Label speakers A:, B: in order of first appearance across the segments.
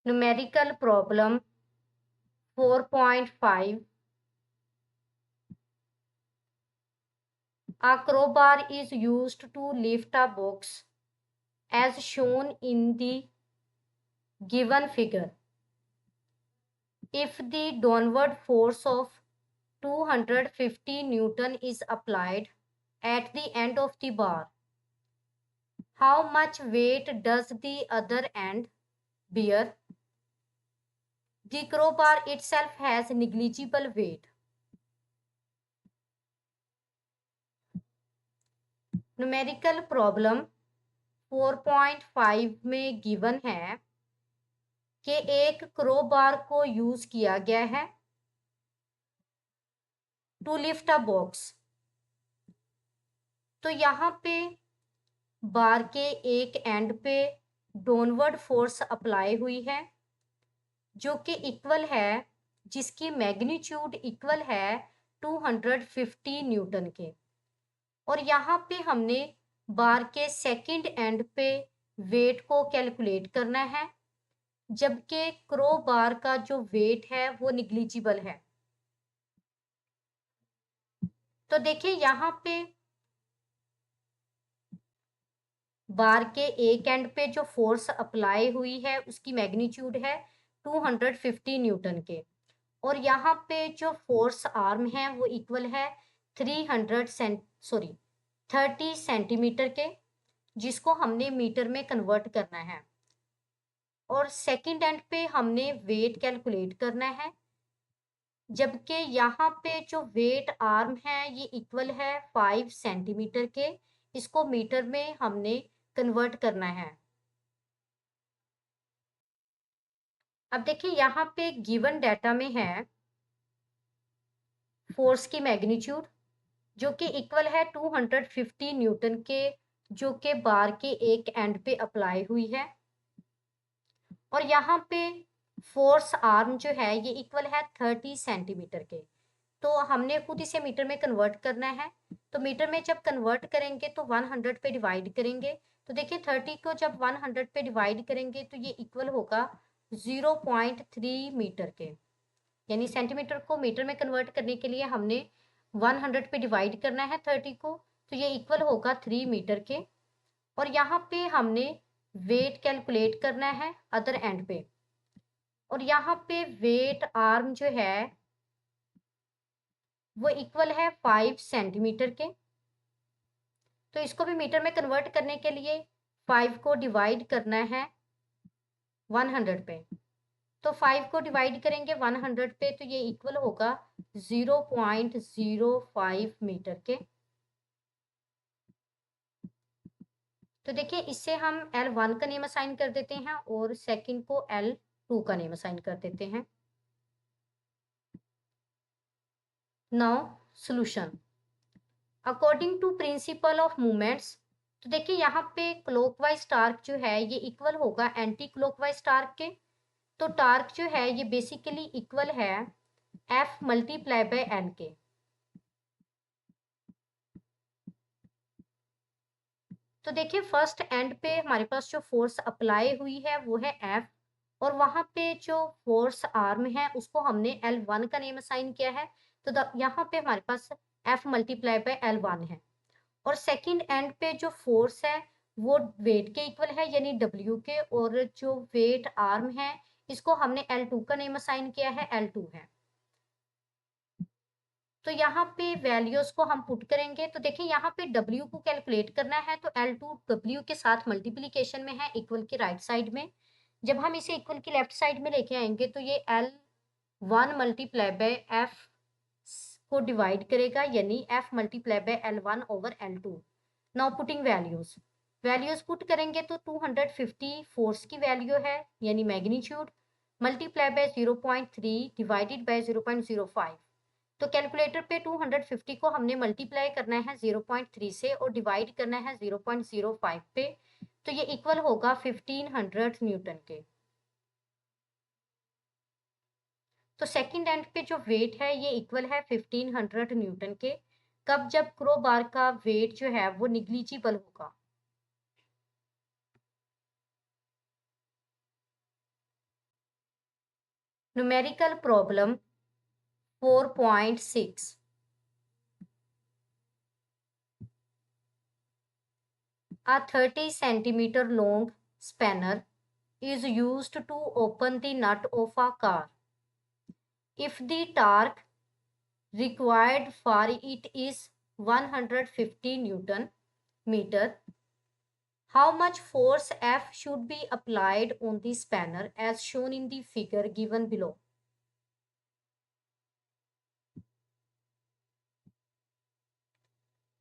A: Numerical problem 4.5. A crowbar is used to lift a box as shown in the given figure. If the downward force of 250 Newton is applied at the end of the bar, how much weight does the other end bear? The crowbar itself has negligible weight. Numerical problem 4.5 में given है कि एक crowbar को use किया गया है to lift a box. तो यहाँ पे बार के एक एंड पे डाउनवर्ड फोर्स अप्लाई हुई है जो कि इक्वल है, जिसकी मैग्नीट्यूड इक्वल है 250 न्यूटन के। और यहाँ पे हमने बार के सेकंड एंड पे वेट को कैलकुलेट करना है, जबकि क्रो बार का जो वेट है वो निग्लिजिबल है। तो देखिए यहाँ पे बार के एक एंड पे जो फोर्स अप्लाई हुई है उसकी मैग्नीट्यूड है 250 न्यूटन के, और यहाँ पे जो फोर्स आर्म है वो इक्वल है 30 सेंटीमीटर के, जिसको हमने मीटर में कन्वर्ट करना है। और सेकंड एंड पे हमने वेट कैलकुलेट करना है, जबकि यहाँ पे जो वेट आर्म है ये इक्वल है 5 सेंटीमीटर के, इसको मीटर में हमने कन्वर्ट करना है। अब देखिए यहाँ पे गिवन डाटा में है फोर्स की मैग्नीट्यूड जो कि इक्वल है 250 न्यूटन के, जो कि बार के एक एंड पे अप्लाई हुई है। और यहाँ पे फोर्स आर्म जो है ये इक्वल है 30 सेंटीमीटर के। तो हमने खुद इसे मीटर में कन्वर्ट करना है। तो मीटर में जब कन्वर्ट करेंगे तो 100 पे डिवाइड करेंगे। तो देखिए 30 को जब 100 पे डिवाइड करेंगे तो ये इक्वल होगा 0.3 मीटर के, यानी सेंटीमीटर को मीटर में कन्वर्ट करने के लिए हमने 100 पे डिवाइड करना है 30 को, तो ये इक्वल होगा 3 मीटर के। और यहाँ पे हमने वेट कैलकुलेट करना है अदर एंड पे, और यहाँ पे वेट आर्म जो है वो इक्वल है 5 सेंटीमीटर के। तो इसको भी मीटर में कन्वर्ट करने के लिए 5 को डिवाइड करना है 100 पे। तो 5 को डिवाइड करेंगे 100 पे तो ये इक्वल होगा 0.05 मीटर के। तो देखिए इससे हम L1 का नेम असाइन कर देते हैं और सेकंड को L2 का नेम असाइन कर देते हैं। Now solution according to principle of movements. तो देखिए यहाँ पे क्लॉकवाइज टार्क जो है ये इक्वल होगा एंटी क्लॉकवाइज टार्क के। तो टार्क जो है ये बेसिकली इक्वल है F मल्टीप्लाई बाय N के। तो देखिए फर्स्ट एंड पे हमारे पास जो फोर्स अप्लाई हुई है वो है F, और वहां पे जो फोर्स आर्म है उसको हमने L1 का नेम असाइन किया है। तो यहाँ पे हमारे पास F मल्टीप्लाई बाय L1 है। और सेकंड एंड पे जो फोर्स है वो वेट के इक्वल है यानी W के, और जो वेट आर्म है इसको हमने L2 का नेम असाइन किया है, L2 है। तो यहाँ पे वैल्यूज को हम पुट करेंगे। तो देखिए यहाँ पे W को कैलकुलेट करना है तो L2 W के साथ मल्टीप्लीकेशन में है इक्वल की राइट साइड में। जब हम इसे इक्वल की लेफ्ट साइड में लेके आएंगे तो ये L1 मल्टीप्लाई बाय F को डिवाइड करेगा, यानी F multiply by L1 over L2। Now putting values put करेंगे तो 250 फोर्स की वैल्यू है यानी magnitude, multiply by 0.3 divided by 0.05। तो कैलकुलेटर पे 250 को हमने मल्टीप्लाई करना है 0.3 से और डिवाइड करना है 0.05 पे, तो ये इक्वल होगा 1500 न्यूटन के। तो सेकंड एंड पे जो वेट है ये इक्वल है 1500 न्यूटन के। कब? जब क्रो बार का वेट जो है वो निग्लिजिबल होगा। Numerical problem 4.6. A 30 centimeter long spanner is used to open the nut of a car. If the torque required for it is 150 Newton meter, how much force F should be applied on the spanner as shown in the figure given below?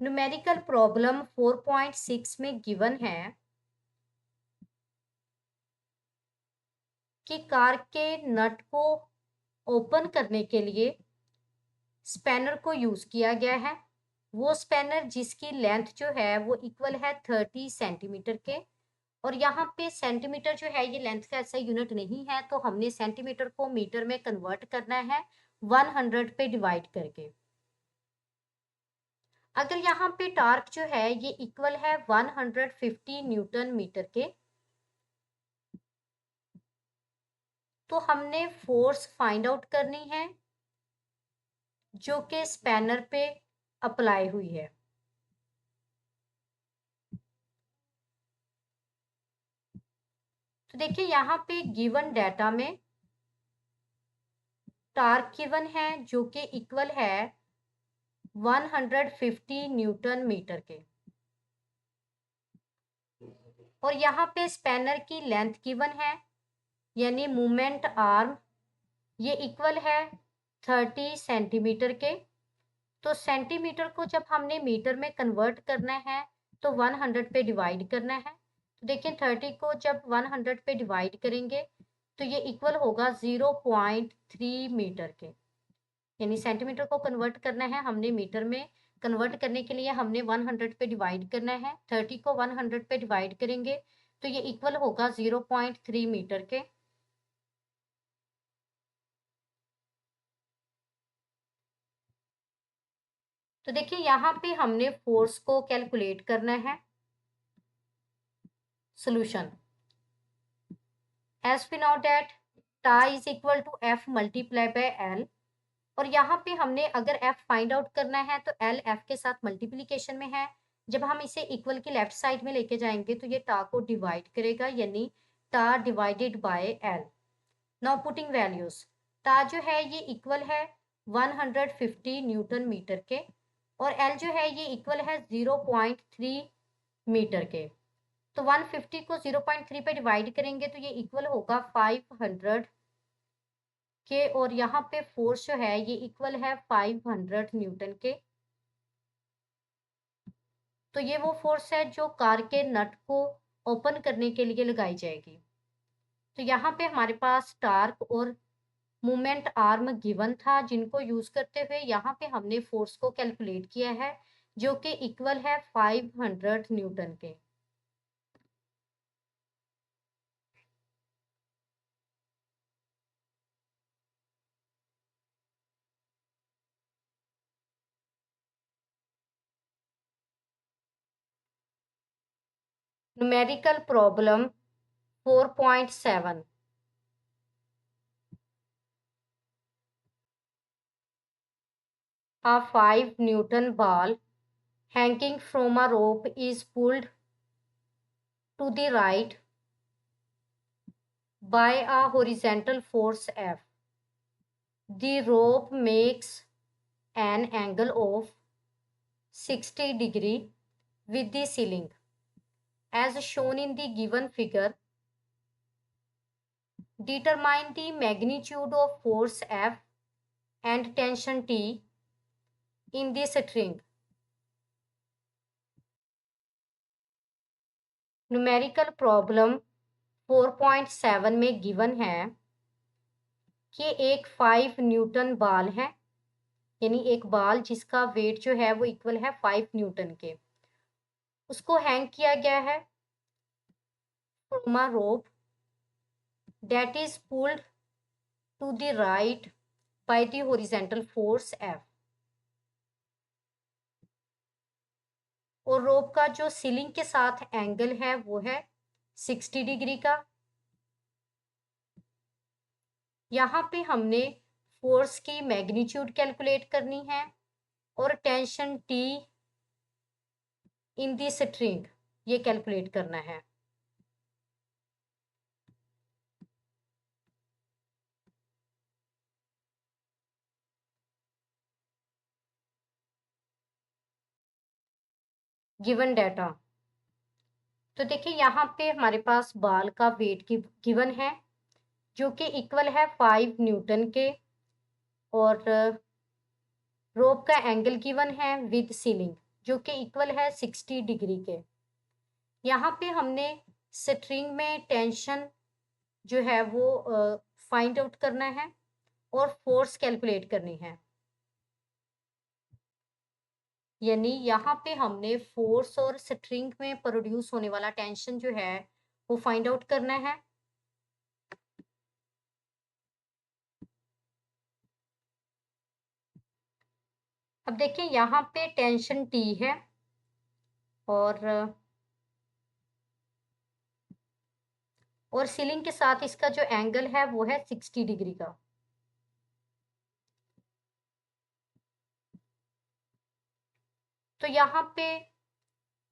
A: Numerical problem 4.6 में given है कि car के नट को open करने के लिए spanner को use किया गया है। वो स्पैनर जिसकी लेंथ जो है वो इक्वल है 30 सेंटीमीटर के, और यहाँ पे सेंटीमीटर जो है ये लेंथ का ऐसा यूनिट नहीं है, तो हमने सेंटीमीटर को मीटर में कन्वर्ट करना है 100 पे डिवाइड करके। अगर यहाँ पे टार्क जो है ये इक्वल है 150 न्यूटन मीटर के, तो हमने फोर्स फाइंड आउट करनी है जो कि स्पैनर पे अप्लाई हुई है। तो देखिए यहाँ पे गिवन डाटा में टार्क गिवन है जो कि इक्वल है 150 न्यूटन मीटर के, और यहाँ पे स्पैनर की लेंथ गिवन है यानी मूवमेंट आर्म ये इक्वल है 30 सेंटीमीटर के। तो सेंटीमीटर को जब हमने मीटर में कन्वर्ट करना है तो 100 पे डिवाइड करना है। तो देखिए 30 को जब 100 पे डिवाइड करेंगे तो ये इक्वल होगा 0.3 मीटर के, यानी सेंटीमीटर को कन्वर्ट करना है हमने मीटर में, कन्वर्ट करने के लिए हमने 100 पे डिवाइड करना है। 30 को 100 पे डिवाइड करेंगे तो ये इक्वल होगा 0.3 मीटर के। तो देखिए यहाँ पे हमने फोर्स को कैलकुलेट करना है। Solution as we know that tie is equal to F multiply by L, और यहाँ पे हमने अगर एफ फाइंड आउट करना है तो एल एफ के साथ मल्टीप्लीकेशन में है। जब हम इसे इक्वल की लेफ्ट साइड में लेके जाएंगे तो ये टा को डिवाइड करेगा, यानी टा divided by L. Now putting values, टा जो है ये इक्वल है 150 न्यूटन मीटर के, और एल जो है ये इक्वल है 0.3 मीटर के। तो 150 को 0.3 पे डिवाइड करेंगे तो ये इक्वल होगा 500 के, और यहाँ पे फोर्स जो है ये इक्वल है 500 न्यूटन के। तो ये वो फोर्स है जो कार के नट को ओपन करने के लिए लगाई जाएगी। तो यहाँ पे हमारे पास टार्क और मोमेंट आर्म गिवन था, जिनको यूज करते हुए यहाँ पे हमने फोर्स को कैलकुलेट किया है जो कि इक्वल है 500 न्यूटन के। Numerical problem 4.7। A 5 Newton ball hanging from a rope is pulled to the right by a horizontal force F. The rope makes an angle of 60 degree with the ceiling. As shown in the given figure, determine the magnitude of force F and tension T in the string. Numerical problem 4.7 में given है कि एक 5 Newton बाल है, यानी एक बाल जिसका वेट जो है वो इक्वल है 5 न्यूटन के, उसको हैंग किया गया है from a rope that is pulled to the right by the horizontal force F, और रोप का जो सीलिंग के साथ एंगल है वो है 60 डिग्री का। यहाँ पे हमने फोर्स की मैग्नीट्यूड कैलकुलेट करनी है और टेंशन T इन दी स्ट्रिंग ये कैलकुलेट करना है। गिवन डाटा, तो देखिए यहाँ पे हमारे पास बाल का वेट की गिवन है जो कि इक्वल है 5 न्यूटन के, और रोप का एंगल गिवन है विद सीलिंग जो कि इक्वल है 60 डिग्री के। यहाँ पे हमने स्ट्रिंग में टेंशन जो है वो फाइंड आउट करना है और फोर्स कैलकुलेट करनी है। यानी यहाँ पे हमने फोर्स और स्ट्रिंग में प्रोड्यूस होने वाला टेंशन जो है वो फाइंड आउट करना है। अब देखिए यहाँ पे टेंशन T है और सीलिंग के साथ इसका जो एंगल है वो है 60 डिग्री का। तो यहाँ पे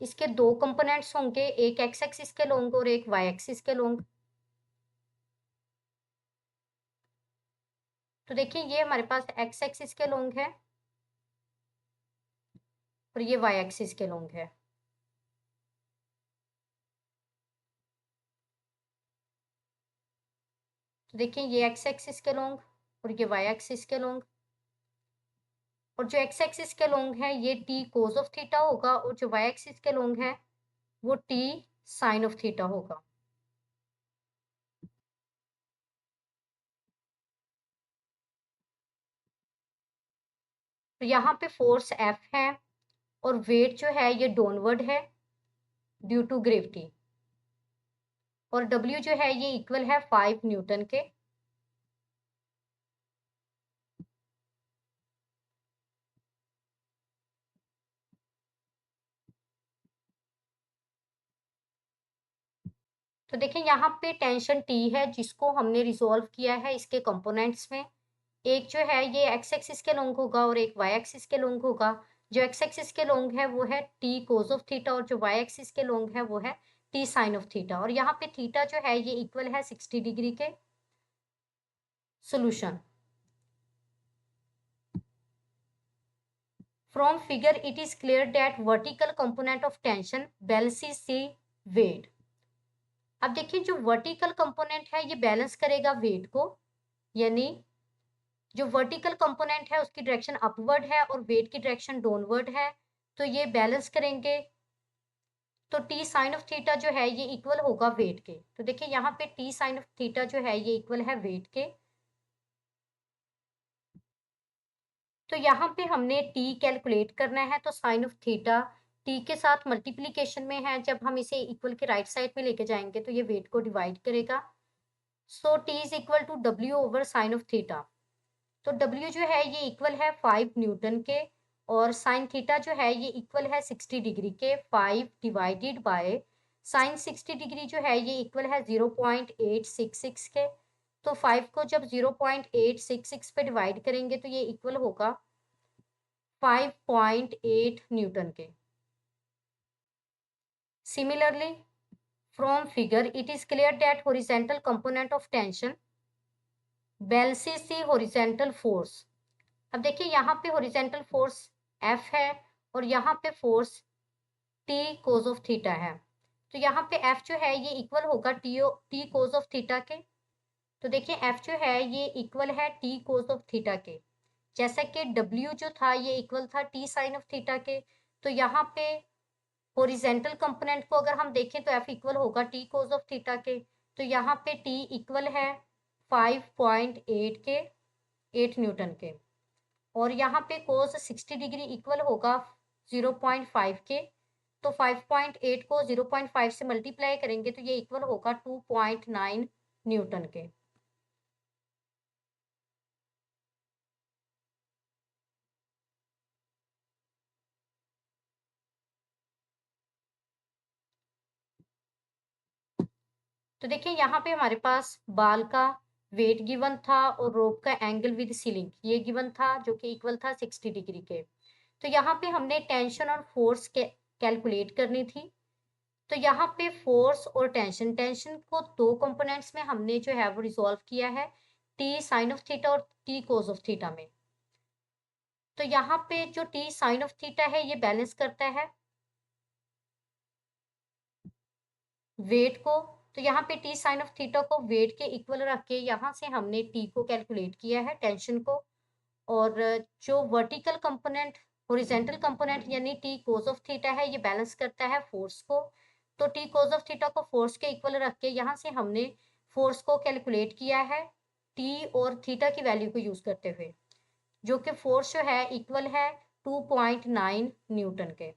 A: इसके दो कंपोनेंट्स होंगे, एक एक्स एक्सिस के लोंग और एक वाई एक्सिस के लोंग। तो देखिए ये हमारे पास एक्स एक्सिस के लोंग है और ये वाई एक्सिस के लोंग है। तो देखिए ये एक्स एक्सिस के लोंग और ये वाई एक्सिस के लोंग, और जो एक्स एक्सिस के लोंग है ये टी कोस ऑफ थीटा होगा और जो वाई एक्सिस के लोंग है वो टी साइन ऑफ थीटा होगा। तो यहाँ पे फोर्स एफ है और वेट जो है ये डाउनवर्ड है ड्यू टू ग्रेविटी, और डब्ल्यू जो है ये इक्वल है 5 न्यूटन के। तो देखिए यहाँ पे टेंशन टी है जिसको हमने रिजोल्व किया है इसके कंपोनेंट्स में। एक जो है ये एक्स एक्सिस के लोंग होगा और एक वाई एक्सिस के लोंग होगा। जो एक्स एक्सिस के लोंग है वो है टी कोस ऑफ थीटा और जो वाई एक्सिस के लोंग है वो है टी साइन ऑफ थीटा, और यहाँ पे थीटा जो है ये इक्वल है 60 डिग्री के। Solution, from figure it is clear that vertical component of tension balances the weight। अब देखिए जो वर्टिकल कंपोनेंट है ये बैलेंस करेगा वेट को, यानी जो वर्टिकल कंपोनेंट है उसकी डायरेक्शन अपवर्ड है और वेट की डायरेक्शन डाउनवर्ड है, तो ये बैलेंस करेंगे। तो टी साइन ऑफ थीटा जो है ये इक्वल होगा वेट के। तो देखिए यहाँ पे टी साइन ऑफ थीटा जो है ये इक्वल है वेट के। तो यहाँ पे हमने टी कैलकुलेट करना है, तो साइन ऑफ थीटा टी के साथ मल्टीप्लीकेशन में है, जब हम इसे इक्वल के राइट साइड में लेके जाएंगे तो ये वेट को डिवाइड करेगा। So T is equal to W over sine of theta. तो डब्ल्यू जो है ये इक्वल है 5 न्यूटन के, और साइन थीटा जो है ये इक्वल है 60 डिग्री के। 5 डिवाइडेड बाय साइन 60 डिग्री जो है ये इक्वल है 0.866 के। तो 5 को जब 0.866 पे डिवाइड करेंगे तो ये इक्वल होगा 5.8 न्यूटन के। Similarly, from figure it is clear that horizontal component of tension balances the horizontal force। अब देखिए यहाँ पे horizontal force F है और यहाँ पे force T cos of theta है। तो यहाँ पे F जो है ये इक्वल होगा T cos of theta के। तो देखिए F जो है ये इक्वल है T cos of theta के, जैसा कि W जो था ये इक्वल था T sin of theta के। तो यहाँ पे हॉरिजेंटल कंपोनेंट को अगर हम देखें तो F इक्वल होगा T cos ऑफ थीटा के। तो यहाँ पे T इक्वल है 5.8 के, 8 न्यूटन के, और यहाँ पे cos 60 डिग्री इक्वल होगा 0.5 के। तो 5.8 को 0.5 से मल्टीप्लाई करेंगे तो ये इक्वल होगा 2.9 न्यूटन के। तो देखिए यहाँ पे हमारे पास बाल का वेट गिवन था और रोप का एंगल विद सीलिंग ये गिवन था जो कि इक्वल था 60 डिग्री के। तो यहाँ पे हमने टेंशन और फोर्स के कैलकुलेट करनी थी। तो यहाँ पे फोर्स और टेंशन, टेंशन को दो कंपोनेंट्स में हमने जो है वो रिजॉल्व किया है, टी साइन ऑफ थीटा और टी कोस ऑफ थीटा में। तो यहाँ पे जो टी साइन ऑफ थीटा है ये बैलेंस करता है वेट को। तो यहाँ पे टी साइन ऑफ थीटा को वेट के इक्वल रख के यहाँ से हमने टी को कैलकुलेट किया है, टेंशन को। और जो वर्टिकल कंपोनेंट, हॉरिजॉन्टल कंपोनेंट यानी टी कोस ऑफ थीटा है, ये बैलेंस करता है फोर्स को। तो टी कोस ऑफ थीटा को फोर्स के इक्वल रख के यहाँ से हमने फोर्स को कैलकुलेट किया है टी और थीटा की वैल्यू को यूज करते हुए, जो कि फोर्स जो है इक्वल है 2.9 न्यूटन के।